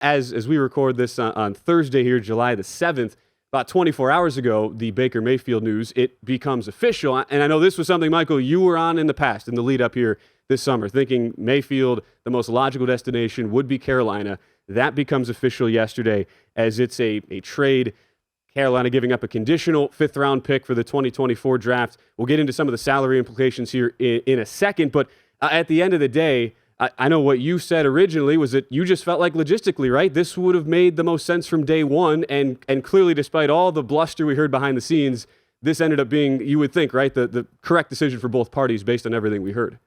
as we record this on Thursday here, July the 7th, about 24 hours ago, the Baker Mayfield news, it becomes official. And I know this was something, Michael, you were on in the past, in the lead up here this summer, thinking Mayfield, the most logical destination would be Carolina. That becomes official yesterday as it's a trade. Carolina giving up a conditional 5th-round pick for the 2024 draft. We'll get into some of the salary implications here in a second, but at the end of the day, I know what you said originally was that you just felt like logistically, right? This would have made the most sense from day one, and clearly, despite all the bluster we heard behind the scenes, this ended up being, you would think, right, the correct decision for both parties based on everything we heard.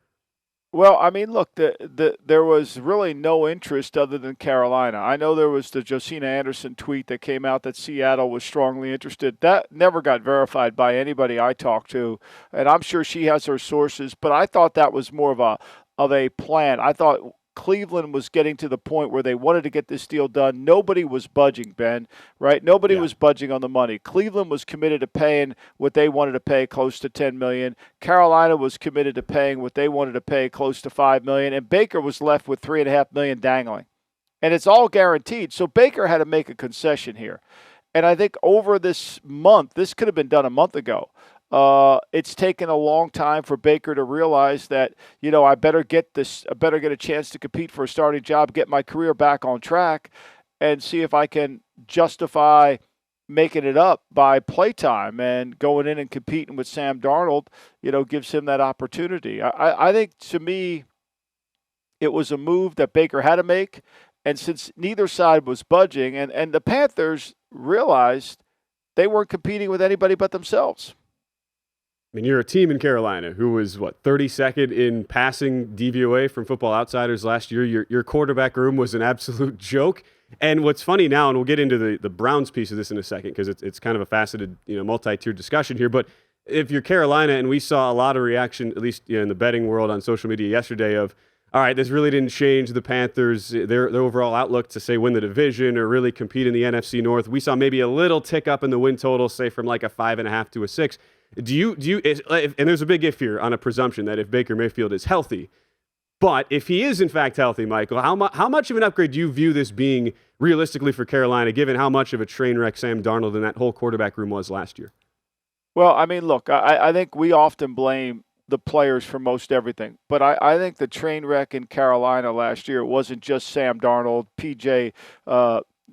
Well, I mean, look, there was really no interest other than Carolina. I know there was the Josina Anderson tweet that came out that Seattle was strongly interested. That never got verified by anybody I talked to, and I'm sure she has her sources, but I thought that was more of a plan. I thought Cleveland was getting to the point where they wanted to get this deal done. Nobody was budging, Ben, right? Nobody was budging on the money. Cleveland was committed to paying what they wanted to pay, close to $10 million. Carolina was committed to paying what they wanted to pay, close to $5 million. And Baker was left with $3.5 million dangling. And it's all guaranteed. So Baker had to make a concession here. And I think over this month, this could have been done a month ago. It's taken a long time for Baker to realize that, I better get a chance to compete for a starting job, get my career back on track, and see if I can justify making it up by playtime and going in and competing with Sam Darnold, gives him that opportunity. I think, to me, it was a move that Baker had to make, and since neither side was budging, and the Panthers realized they weren't competing with anybody but themselves. I mean, you're a team in Carolina who was, 32nd in passing DVOA from Football Outsiders last year. Your quarterback room was an absolute joke. And what's funny now, and we'll get into the Browns piece of this in a second because it's kind of a faceted, multi-tiered discussion here. But if you're Carolina, and we saw a lot of reaction, at least in the betting world on social media yesterday, of, all right, this really didn't change the Panthers, their overall outlook to, say, win the division or really compete in the NFC North. We saw maybe a little tick up in the win total, say from like a 5.5 to a 6. Do you and there's a big if here on a presumption that if Baker Mayfield is healthy, but if he is in fact healthy, Michael, how much of an upgrade do you view this being realistically for Carolina, given how much of a train wreck Sam Darnold and that whole quarterback room was last year? Well, I mean, look, I think we often blame the players for most everything, but I think the train wreck in Carolina last year wasn't just Sam Darnold, PJ.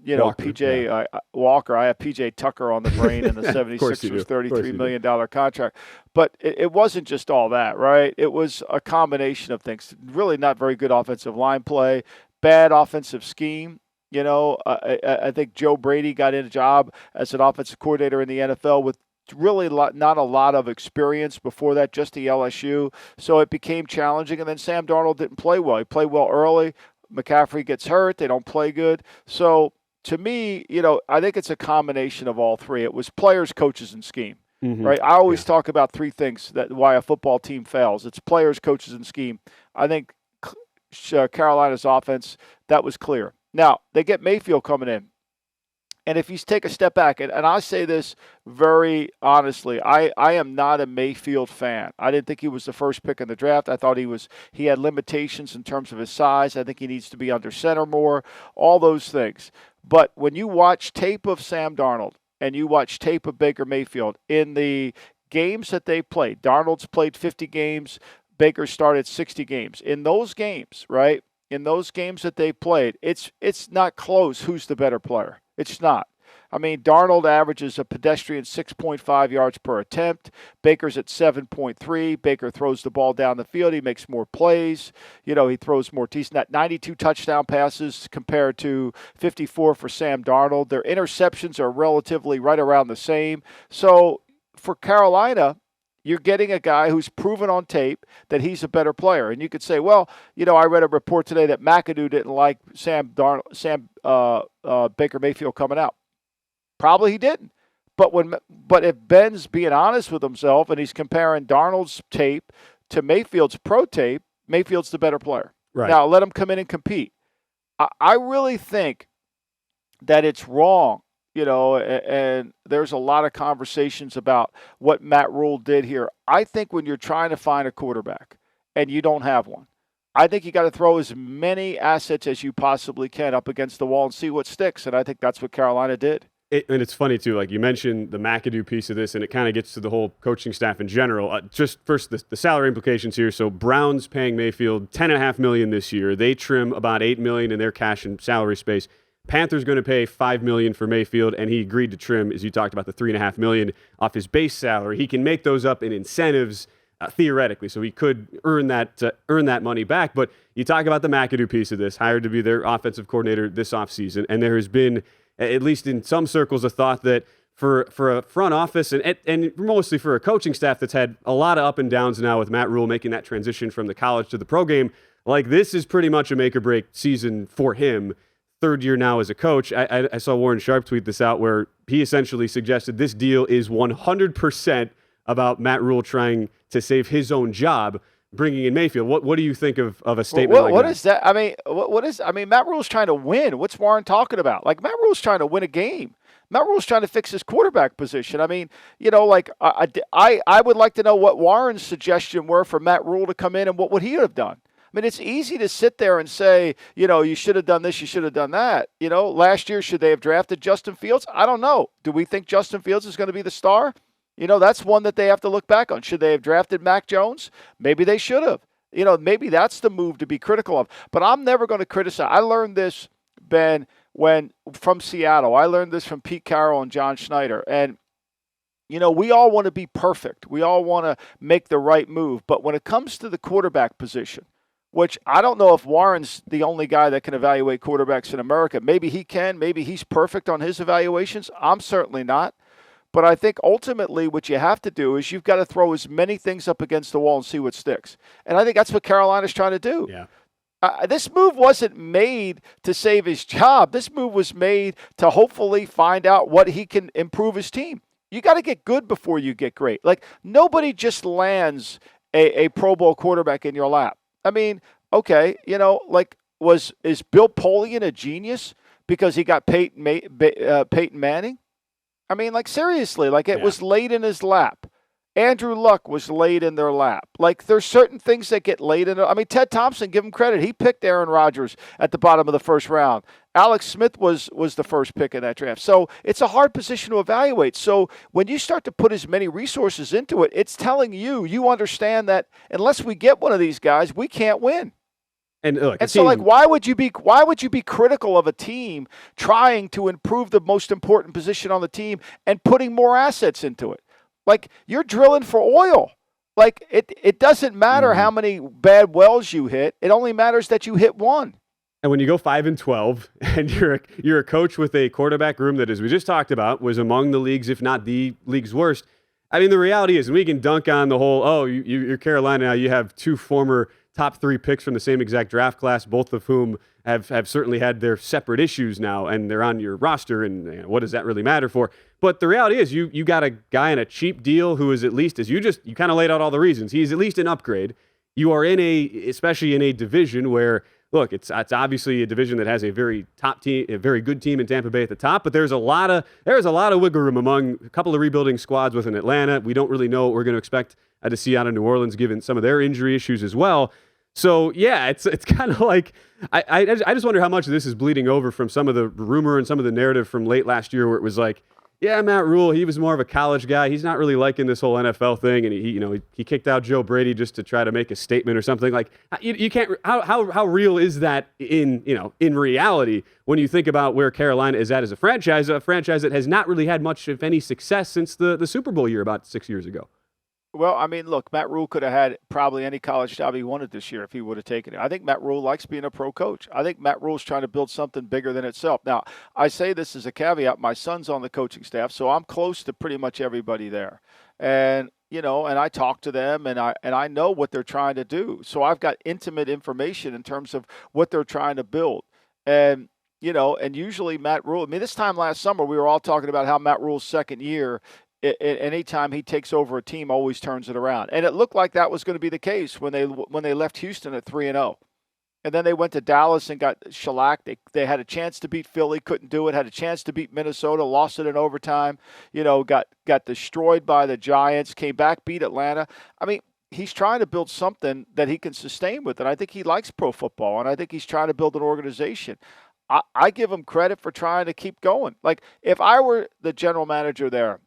Walker, PJ Walker. I have PJ Tucker on the brain in the 76ers $33 million contract. But it wasn't just all that, right? It was a combination of things. Really not very good offensive line play, bad offensive scheme. I think Joe Brady got in a job as an offensive coordinator in the NFL with really not a lot of experience before that, just the LSU. So it became challenging. And then Sam Darnold didn't play well. He played well early. McCaffrey gets hurt. They don't play good. So to me, I think it's a combination of all three. It was players, coaches, and scheme, right? I always talk about three things that why a football team fails. It's players, coaches, and scheme. I think Carolina's offense, that was clear. Now, they get Mayfield coming in. And if you take a step back, and I say this very honestly, I am not a Mayfield fan. I didn't think he was the first pick in the draft. I thought he had limitations in terms of his size. I think he needs to be under center more, all those things. But when you watch tape of Sam Darnold and you watch tape of Baker Mayfield in the games that they played, Darnold's played 50 games, Baker started 60 games. In those games, right, in those games that they played, it's not close who's the better player. It's not. I mean, Darnold averages a pedestrian 6.5 yards per attempt. Baker's at 7.3. Baker throws the ball down the field. He makes more plays. He throws more. He's got 92 touchdown passes compared to 54 for Sam Darnold. Their interceptions are relatively right around the same. So for Carolina, you're getting a guy who's proven on tape that he's a better player. And you could say, well, I read a report today that McAdoo didn't like Baker Mayfield coming out. Probably he didn't. But if Ben's being honest with himself and he's comparing Darnold's tape to Mayfield's pro tape, Mayfield's the better player. Right. Now, let him come in and compete. I really think that it's wrong, and there's a lot of conversations about what Matt Rule did here. I think when you're trying to find a quarterback and you don't have one, I think you got to throw as many assets as you possibly can up against the wall and see what sticks. And I think that's what Carolina did. And it's funny, too, like you mentioned the McAdoo piece of this, and it kind of gets to the whole coaching staff in general. Just first, the salary implications here. So Browns paying Mayfield $10.5 million this year. They trim about $8 million in their cash and salary space. Panthers going to pay $5 million for Mayfield, and he agreed to trim, as you talked about, the $3.5 million off his base salary. He can make those up in incentives, theoretically, so he could earn that money back. But you talk about the McAdoo piece of this, hired to be their offensive coordinator this offseason, and there has been, at least in some circles, a thought that for a front office and mostly for a coaching staff that's had a lot of up and downs now with Matt Rule making that transition from the college to the pro game, like this is pretty much a make or break season for him. Third year now as a coach. I saw Warren Sharp tweet this out where he essentially suggested this deal is 100% about Matt Rule trying to save his own job, bringing in Mayfield. What do you think of a statement like that? What is that? I mean, Matt Rule's trying to win. What's Warren talking about? Like, Matt Rule's trying to win a game. Matt Rule's trying to fix his quarterback position. I mean, I would like to know what Warren's suggestion were for Matt Rule to come in and what would he have done. I mean, it's easy to sit there and say, you should have done this, you should have done that. Last year, should they have drafted Justin Fields? I don't know. Do we think Justin Fields is going to be the star? That's one that they have to look back on. Should they have drafted Mac Jones? Maybe they should have. Maybe that's the move to be critical of. But I'm never going to criticize. I learned this, Ben, from Seattle. I learned this from Pete Carroll and John Schneider. And, we all want to be perfect. We all want to make the right move. But when it comes to the quarterback position, which I don't know if Warren's the only guy that can evaluate quarterbacks in America. Maybe he can. Maybe he's perfect on his evaluations. I'm certainly not. But I think ultimately what you have to do is you've got to throw as many things up against the wall and see what sticks. And I think that's what Carolina's trying to do. Yeah. This move wasn't made to save his job. This move was made to hopefully find out what he can improve his team. You got to get good before you get great. Like, nobody just lands a Pro Bowl quarterback in your lap. I mean, okay, is Bill Polian a genius because he got Peyton Manning? I mean, seriously, it was laid in his lap. Andrew Luck was laid in their lap. There's certain things that get laid in. I mean, Ted Thompson, give him credit. He picked Aaron Rodgers at the bottom of the first round. Alex Smith was the first pick in that draft. So it's a hard position to evaluate. So when you start to put as many resources into it, it's telling you understand that unless we get one of these guys, we can't win. And look, why would you be critical of a team trying to improve the most important position on the team and putting more assets into it? You're drilling for oil. It doesn't matter how many bad wells you hit. It only matters that you hit one. And when you go 5-12 and you're a coach with a quarterback room that, as we just talked about, was among the league's, if not the league's worst. I mean, the reality is, and we can dunk on the whole, you're Carolina now, you have two former top 3 picks from the same exact draft class, both of whom have certainly had their separate issues now, and they're on your roster, and what does that really matter for? But the reality is you got a guy in a cheap deal who is at least, as you kind of laid out all the reasons, he's at least an upgrade. You are especially in a division where, look, it's obviously a division that has a very top team, a very good team in Tampa Bay at the top, but there's a lot of wiggle room among a couple of rebuilding squads within Atlanta. We don't really know what we're going to expect to see out of New Orleans, given some of their injury issues as well. So yeah, it's kind of like I just wonder how much of this is bleeding over from some of the rumor and some of the narrative from late last year, where it was like, yeah, Matt Rule, he was more of a college guy. He's not really liking this whole NFL thing, and he kicked out Joe Brady just to try to make a statement or something. Like, you can't. How real is that in reality when you think about where Carolina is at as a franchise that has not really had much, if any, success since the Super Bowl year about 6 years ago. Well, I mean, look, Matt Rule could have had probably any college job he wanted this year if he would have taken it. I think Matt Rule likes being a pro coach. I think Matt Rule's trying to build something bigger than itself. Now, I say this as a caveat. My son's on the coaching staff, so I'm close to pretty much everybody there. And, and I talk to them, and I know what they're trying to do. So I've got intimate information in terms of what they're trying to build. And, and usually Matt Rule, I mean, this time last summer, we were all talking about how Matt Rule's second year, anytime he takes over a team, always turns it around. And it looked like that was going to be the case when they left Houston at 3-0. And then they went to Dallas and got shellacked. They had a chance to beat Philly, couldn't do it. Had a chance to beat Minnesota, lost it in overtime. Got destroyed by the Giants, came back, beat Atlanta. I mean, he's trying to build something that he can sustain with, and I think he likes pro football, and I think he's trying to build an organization. I give him credit for trying to keep going. Like, if I were the general manager there,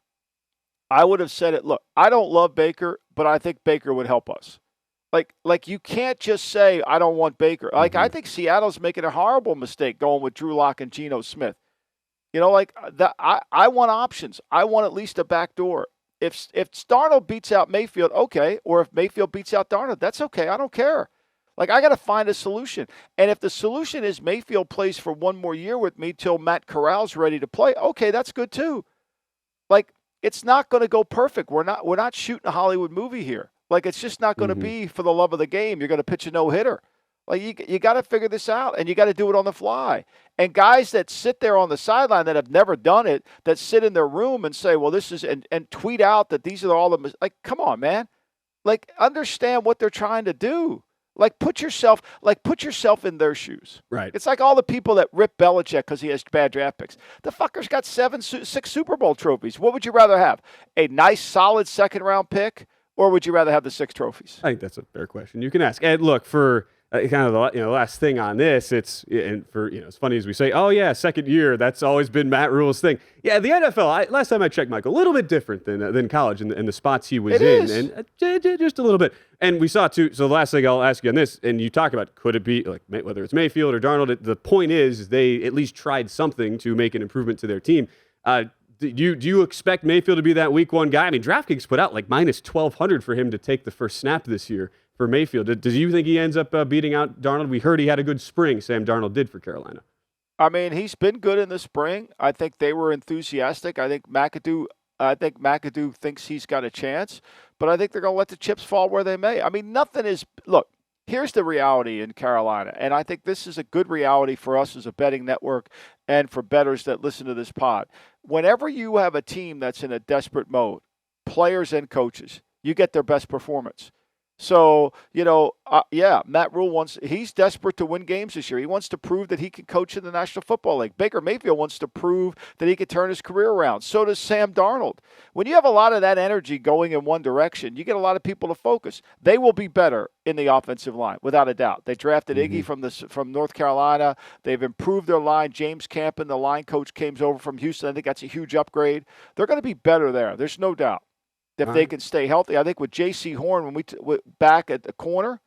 I would have said it, look, I don't love Baker, but I think Baker would help us. Like you can't just say, I don't want Baker. Like, I think Seattle's making a horrible mistake going with Drew Lock and Geno Smith. You know, like, I want options. I want at least a back door. If Darnold beats out Mayfield, okay. Or if Mayfield beats out Darnold, that's okay. I don't care. Like, I got to find a solution. And if the solution is Mayfield plays for one more year with me till Matt Corral's ready to play, okay, that's good too. Like, it's not going to go perfect. We're not shooting a Hollywood movie here. Like, it's just not going to be for the love of the game. You're going to pitch a no-hitter. Like, you got to figure this out, and you got to do it on the fly. And guys that sit there on the sideline that have never done it, that sit in their room and say, well, this is, and tweet out that these are all the, like, come on, man. Like, understand what they're trying to do. Like, put yourself in their shoes. Right. It's like all the people that rip Belichick because he has bad draft picks. The fucker's got 6 Super Bowl trophies. What would you rather have? A nice, solid second-round pick, or would you rather have the 6 trophies? I think that's a fair question you can ask. And look, for kind of the last thing on this, it's funny as we say, oh yeah, second year, that's always been Matt Rule's thing. Yeah, the NFL, last time I checked, Michael, a little bit different than college and the spots he was in, and just a little bit. And we saw too. So the last thing I'll ask you on this, and you talk about, could it be like whether it's Mayfield or Darnold? The point is they at least tried something to make an improvement to their team. Do you expect Mayfield to be that week 1 guy? I mean, DraftKings put out like minus 1,200 for him to take the first snap this year for Mayfield. Do you think he ends up beating out Darnold? We heard he had a good spring, Sam Darnold did for Carolina. I mean, he's been good in the spring. I think they were enthusiastic. I think McAdoo thinks he's got a chance, but I think they're going to let the chips fall where they may. I mean, nothing is – look, here's the reality in Carolina, and I think this is a good reality for us as a betting network and for bettors that listen to this pod. Whenever you have a team that's in a desperate mode, players and coaches, you get their best performance. So, Matt Rule he's desperate to win games this year. He wants to prove that he can coach in the National Football League. Baker Mayfield wants to prove that he can turn his career around. So does Sam Darnold. When you have a lot of that energy going in one direction, you get a lot of people to focus. They will be better in the offensive line, without a doubt. They drafted Iggy from North Carolina. They've improved their line. James Campen, the line coach, came over from Houston. I think that's a huge upgrade. They're going to be better there. There's no doubt. If they can stay healthy. I think with J.C. Horn, when we back at the corner,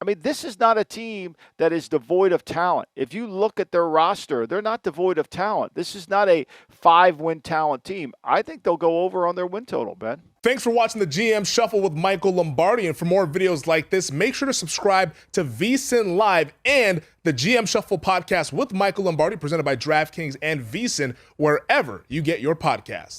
I mean, this is not a team that is devoid of talent. If you look at their roster, they're not devoid of talent. This is not a 5-win talent team. I think they'll go over on their win total, Ben. Thanks for watching the GM Shuffle with Michael Lombardi. And for more videos like this, make sure to subscribe to VSiN Live and the GM Shuffle podcast with Michael Lombardi, presented by DraftKings and VSiN, wherever you get your podcasts.